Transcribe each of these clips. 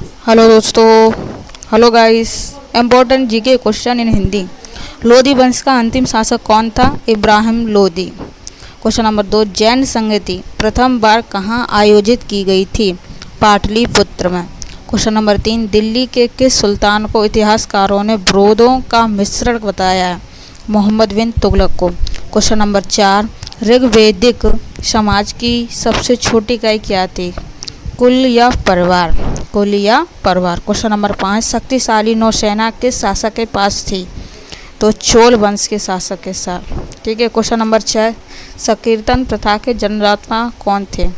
Hello दोस्तों, hello guys. Important GK question in Hindi. Lodhi वंश का अंतिम शासक कौन था? इब्राहिम लोधी। क्वेश्चन नंबर 2, जैन संगति प्रथम बार कहाँ आयोजित की गई थी? पाटलिपुत्र में। क्वेश्चन नंबर 3, दिल्ली के किस सुल्तान को इतिहासकारों ने ब्रोदों का मिश्रण बताया है? मोहम्मद बिन तुगलक को। क्वेश्चन नंबर 4, ऋग्वैदिक समाज की सबसे छोटी इकाई क्या थी? कुल या परिवार? कुल या परिवार। क्वेश्चन नंबर 5, शक्तिशाली नौसेना किस शासक के पास थी? तो चोल वंश के शासक के साथ। ठीक है। क्वेश्चन नंबर 6, संकीर्तन प्रथा के जन्मदाता कौन थे?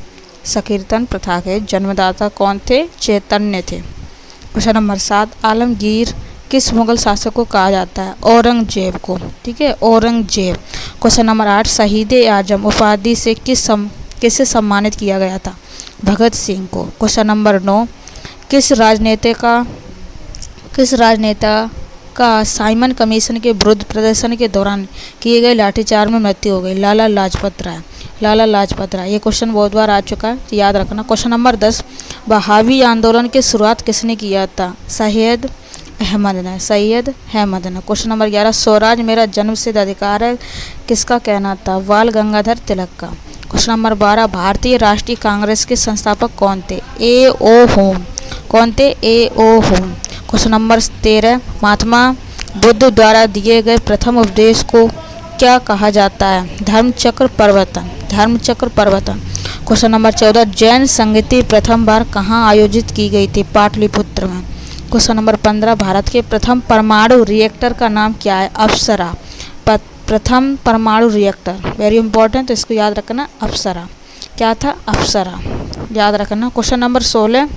संकीर्तन प्रथा के जन्मदाता कौन थे? चैतन्य थे। क्वेश्चन नंबर 7, आलमगीर किस मुगल शासक को कहा जाता है? औरंगजेब को। ठीक है, औरंगजेब। क्वेश्चन नंबर 8, शहीद आजम उपाधि से किसे सम्मानित किया गया था? भगत सिंह को। क्वेश्चन नंबर 9, किस राजनेता का साइमन कमीशन के विरुद्ध प्रदर्शन के दौरान किए गए लाठीचार्ज में मृत्यु हो गई? लाला लाजपत राय। लाला लाजपत राय। ये क्वेश्चन बहुत बार आ चुका है, तो याद रखना। क्वेश्चन नंबर 10, बहावी आंदोलन की शुरुआत किसने किया था? सैयद अहमद ने। सैयद अहमद ने। क्वेश्चन नंबर 11, स्वराज मेरा जन्मसिद्ध अधिकार है किसका कहना था? बाल गंगाधर तिलक का। क्वेश्चन नंबर 12, भारतीय राष्ट्रीय कांग्रेस के संस्थापक कौन थे? ए ओ होम। कौन थे? ए ओ home. Question number 13, Mahatma Buddha द्वारा दिए गए प्रथम उपदेश को क्या कहा जाता है? धर्मचक्र प्रवर्तन। धर्मचक्र प्रवर्तन। क्वेश्चन नंबर 14, जैन संगति प्रथम बार कहाँ आयोजित की गई थी? पाटलिपुत्र में। क्वेश्चन नंबर 15, भारत के प्रथम परमाणु रिएक्टर का नाम क्या है? अप्सरा। प्रथम परमाणु रिएक्टर, वेरी इंपॉर्टेंट, तो इसको याद रखना, अप्सरा। क्या था? अप्सरा, याद रखना। क्वेश्चन नंबर 16,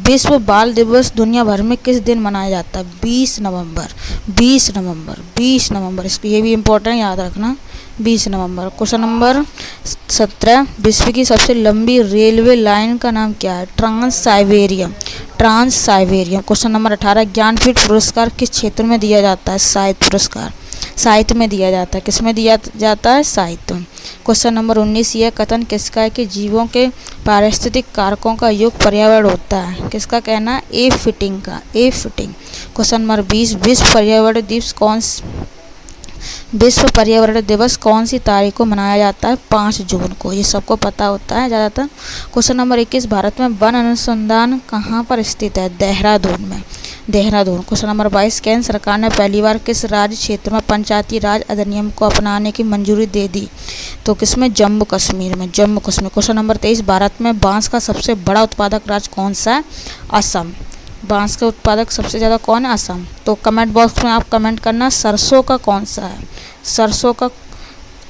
विश्व बाल दिवस दुनिया भर में किस दिन मनाया जाता है? 20 नवंबर। 20 नवंबर। 20 नवंबर, इसको ये भी इंपॉर्टेंट, याद रखना, 20 नवंबर। क्वेश्चन नंबर 17, विश्व की सबसे लंबी रेलवे लाइन का नाम क्या है? Trans Siberian. Trans Siberian. Question number 18, Jnanpith पुरस्कार किस क्षेत्र में दिया जाता है? साहित्य पुरस्कार। साहित्य में दिया जाता है। किस में दिया जाता है? साहित्य। क्वेश्चन नंबर 19, यह कथन किसका है कि जीवों के पारिस्थितिक कारकों का योग पर्यावरण होता है? किसका कहना है? ए फिटिंग का। ए फिटिंग। क्वेश्चन नंबर 20, विश्व पर्यावरण दिवस कौन सी तारीख को मनाया जाता है? 5 जून को। ये सबको पता होता है ज़्यादातर। क्वेश्चन नंबर 21, भारत में वन अनुसंधान कहाँ पर स्थित है? देहरादून में। देहरादून। क्वेश्चन नंबर 22, केंद्र सरकार ने पहली बार किस राज्य क्षेत्र में पंचायती राज अधिनियम को अपनाने की मंजूरी दे दी? तो किसमें? जम्मू कश्मीर में। जम्मू कश्मीर। क्वेश्चन नंबर 23, भारत में बांस का सबसे बड़ा उत्पादक राज्य कौन सा है? असम। बांस का उत्पादक सबसे ज़्यादा कौन है? असम। तो कमेंट बॉक्स में आप कमेंट करना, सरसों का कौन सा है? सरसों का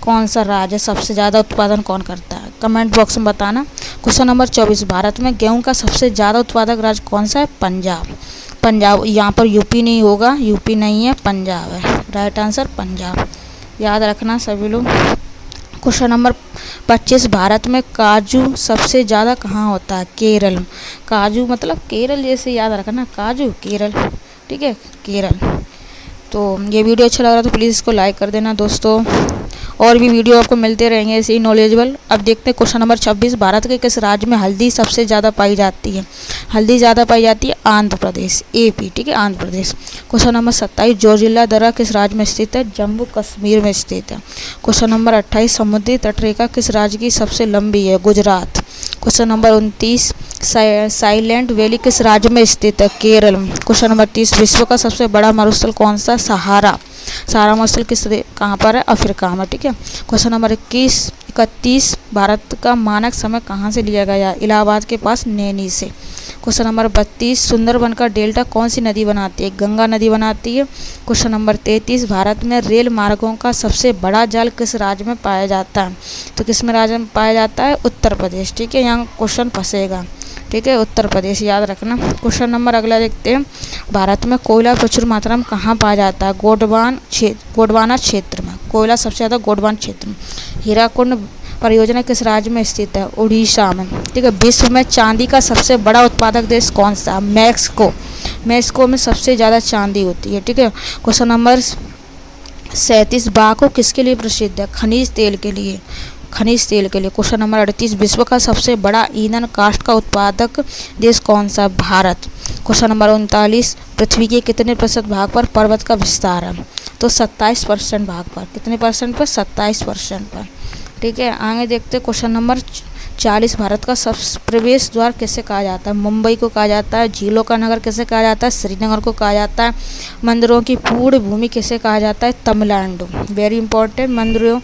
कौन सा राज्य सबसे ज़्यादा उत्पादन कौन करता है? कमेंट बॉक्स में बताना। क्वेश्चन नंबर 24, भारत में गेहूं का सबसे ज़्यादा उत्पादक राज्य कौन सा है? पंजाब। पंजाब। यहाँ पर यूपी नहीं होगा, यूपी नहीं है, पंजाब है। राइट आंसर पंजाब, याद रखना सभी लोग। क्वेश्चन नंबर 25, भारत में काजू सबसे ज़्यादा कहाँ होता है? केरल। काजू मतलब केरल, जैसे याद रखना, काजू केरल। ठीक है, केरल। तो ये वीडियो अच्छा लग रहा है तो प्लीज़ इसको लाइक कर देना दोस्तों, और भी वीडियो आपको मिलते रहेंगे ऐसे ही नॉलेजेबल। अब देखते हैं क्वेश्चन नंबर 26, भारत के किस राज्य में हल्दी सबसे ज़्यादा पाई जाती है? हल्दी ज़्यादा पाई जाती है आंध्र प्रदेश, AP। ठीक है, आंध्र प्रदेश। क्वेश्चन नंबर 27, जोजिला दर्रा किस राज्य में स्थित है? जम्मू कश्मीर में स्थित है। क्वेश्चन नंबर 28, समुद्री तटरेखा किस राज्य की सबसे लंबी है? Gujarat. Question number 29, silent valley किस राज्य में स्थित है? केरल में। क्वेश्चन नंबर 30, विश्व का सबसे बड़ा मरुस्थल कौन सा? सहारा। सहारा मरुस्थल कहाँ पर है? अफ्रीका में। ठीक है। क्वेश्चन नंबर 31, भारत का मानक समय कहाँ से लिया गया? इलाहाबाद के पास नैनी से। क्वेश्चन नंबर 32, सुंदरबन का डेल्टा कौन सी नदी बनाती है? गंगा नदी बनाती है। क्वेश्चन नंबर 33, भारत में रेल मार्गों का सबसे बड़ा जाल किस राज्य में पाया जाता है? तो किस में राज्य में पाया जाता है? उत्तर प्रदेश। ठीक है, यहाँ क्वेश्चन फंसेगा। ठीक है, उत्तर प्रदेश, याद रखना। क्वेश्चन नंबर अगला देखते हैं, भारत में कोयला प्रचुर मात्रा में कहाँ पाया जाता है? गोंडवाना क्षेत्र में। कोयला सबसे ज़्यादा गोंडवाना क्षेत्र में। हीराकुंड परियोजना किस राज्य में स्थित है? उड़ीसा में। ठीक है, विश्व में चांदी का सबसे बड़ा उत्पादक देश कौन सा? मैक्सिको। मैक्सिको में सबसे ज़्यादा चांदी होती है। ठीक है। क्वेश्चन नंबर 37, बाकू किसके लिए प्रसिद्ध है? खनिज तेल के लिए। खनिज तेल के लिए। क्वेश्चन नंबर 38, विश्व का सबसे बड़ा ईंधन काष्ठ का उत्पादक देश कौन सा? भारत। क्वेश्चन नंबर 39, पृथ्वी के कितने प्रतिशत भाग पर पर्वत का विस्तार है? तो 27% भाग पर। कितने परसेंट पर? 27% पर। ठीक है, आगे देखते हैं क्वेश्चन नंबर 40, भारत का सब प्रवेश द्वार किसे कहा जाता है? मुंबई को कहा जाता है। झीलों का नगर किसे कहा जाता है? श्रीनगर को कहा जाता है। मंदिरों की पूर्ण भूमि किसे कहा जाता है? तमिलनाडु। वेरी इंपॉर्टेंट, मंदिरों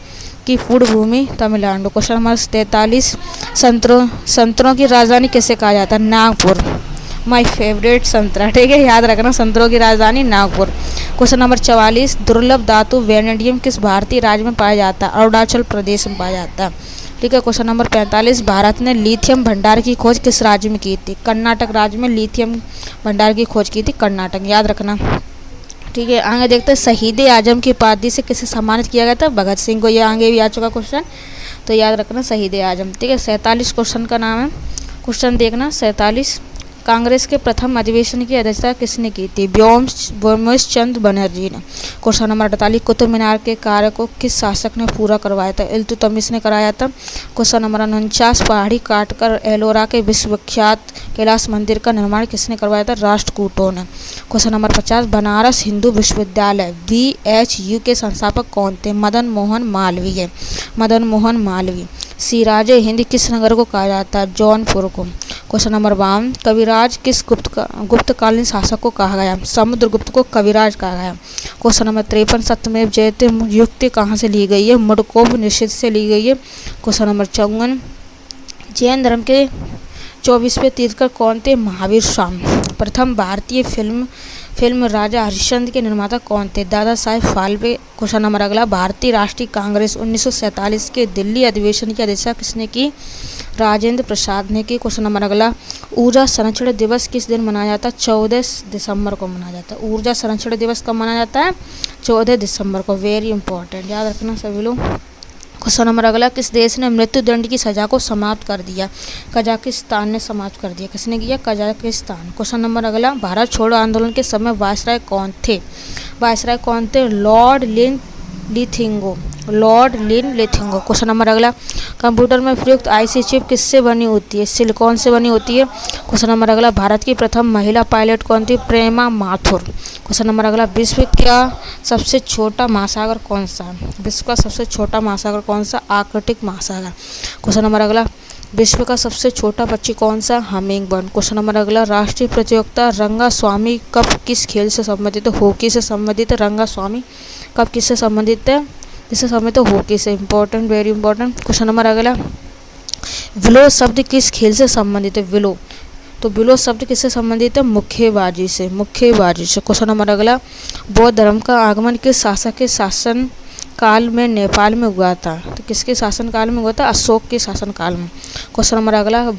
की पूर्ण भूमि तमिलनाडु। क्वेश्चन नंबर 43, संतरों की राजधानी किसे कहा जाता है? नागपुर। माय फेवरेट संतरा। ठीक है, याद रखना, संतरों की राजधानी नागपुर। क्वेश्चन नंबर 44, दुर्लभ धातु वेनेडियम किस भारतीय राज्य में पाया जाता है? अरुणाचल प्रदेश में पाया जाता है। ठीक है, क्वेश्चन नंबर 45, भारत ने लिथियम भंडार की खोज किस राज्य में की थी? कर्नाटक राज्य में लिथियम भंडार की खोज की थी, कर्नाटक, याद रखना। ठीक है, आगे देखते हैं शहीद आजम की उपाधि से किसे सम्मानित किया गया था? भगत सिंह को। ये आगे भी आ चुका क्वेश्चन, तो याद रखना शहीद आजम। ठीक है, 47 क्वेश्चन का नाम है। क्वेश्चन देखना 47, कांग्रेस के प्रथम अधिवेशन की अध्यक्षता किसने की थी? व्योमेश चंद्र बनर्जी ने। क्वेश्चन नंबर 48, कुतुब मीनार के कार्य को किस शासक ने पूरा करवाया था? इल्तुतमिश ने कराया था। क्वेश्चन नंबर 49, पहाड़ी काटकर एलोरा के विश्वविख्यात कैलाश मंदिर का निर्माण किसने करवाया था? राष्ट्रकूटों ने। क्वेश्चन नंबर 50, बनारस हिंदू विश्वविद्यालय BHU के संस्थापक कौन थे? मदन मोहन मालवीय। मदन मोहन मालवीय। सिराजे हिंद किस नगर को कहा जाता है? जौनपुर को। क्वेश्चन नंबर 52, कविराज किस गुप्तकालीन शासक को कहा गया? समुद्रगुप्त को कविराज कहा गया। क्वेश्चन नंबर 53, सत्यमेव जयते युक्ति कहाँ से ली गई है? मुंडकोपनिषद से ली गई है। क्वेश्चन नंबर 54, जैन धर्म के 24वें तीर्थंकर कौन थे? महावीर स्वामी। प्रथम भारतीय फिल्म राजा हरिश्चंद्र के निर्माता कौन थे? दादा साहेब फाल्के। क्वेश्चन नंबर अगला, भारतीय राष्ट्रीय कांग्रेस 1947 के दिल्ली अधिवेशन की अध्यक्षता किसने की? राजेंद्र प्रसाद ने की। क्वेश्चन नंबर अगला, ऊर्जा संरक्षण दिवस किस दिन मनाया जाता है? 14 दिसंबर को मनाया जाता है। ऊर्जा संरक्षण दिवस कब मनाया जाता है? 14 दिसंबर को। वेरी इंपॉर्टेंट, याद रखना सभी लोग। क्वेश्चन नंबर अगला, किस देश ने मृत्युदंड की सजा को समाप्त कर दिया? कजाकिस्तान ने समाप्त कर दिया। किसने किया? कजाकिस्तान। क्वेश्चन नंबर अगला, भारत छोड़ो आंदोलन के समय वायसराय कौन थे? वायसराय कौन थे? लॉर्ड लिन लिथिंगो। लॉर्ड लिन लिथिंगो। क्वेश्चन नंबर अगला, कंप्यूटर में प्रयुक्त आईसी चिप किससे बनी होती है? सिलिकॉन से बनी होती है। क्वेश्चन नंबर अगला, भारत की प्रथम महिला पायलट कौन थी? प्रेमा माथुर। क्वेश्चन नंबर अगला, विश्व का सबसे छोटा महासागर कौन सा है? विश्व का सबसे छोटा महासागर कौन सा? आर्कटिक महासागर। क्वेश्चन नंबर अगला, विश्व का सबसे छोटा पक्षी कौन सा? Humming bird. क्वेश्चन नंबर अगला, राष्ट्रीय प्रतियोगिता रंगास्वामी कप किस खेल से संबंधित है? हॉकी से संबंधित है। रंगास्वामी कप किससे संबंधित है? इससे संबंधित है हॉकी से। Important, very important. Question number अगला, विलो शब्द किस खेल से संबंधित है? विलो, तो विलो शब्द किससे संबंधित है? मुक्केबाजी से। मुक्केबाजी से। क्वेश्चन नंबर अगला, बौद्ध धर्म का आगमन किस शासक के शासन काल में नेपाल में हुआ था? तो किसके शासन काल में हुआ था? अशोक के शासन काल में। क्वेश्चन नंबर अगला,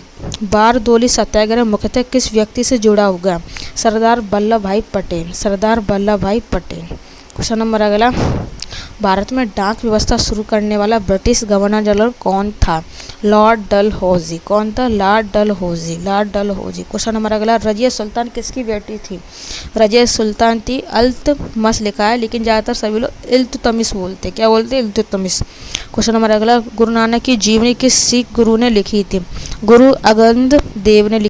बारदोली सत्याग्रह मुख्यतः किस व्यक्ति से जुड़ा हुआ? सरदार वल्लभ भाई पटेल। सरदार वल्लभ भाई पटेल। क्वेश्चन नंबर अगला, भारत में डाक व्यवस्था शुरू करने वाला ब्रिटिश गवर्नर जनरल कौन था? लॉर्ड डलहौजी। कौन था? Lord Dalhousie. Lord Dalhousie. Question number अगला, रजिया सुल्तान किसकी बेटी थी? रजिया सुल्तान थी अल्तमश लिखा है, लेकिन ज़्यादातर सभी लोग इल्तुतमिश बोलते। क्या बोलते? इल्तुतमिश। क्वेश्चन नंबर अगला, गुरु नानक की जीवनी किस सिख गुरु ने लिखी थी? गुरु अंगद देव ने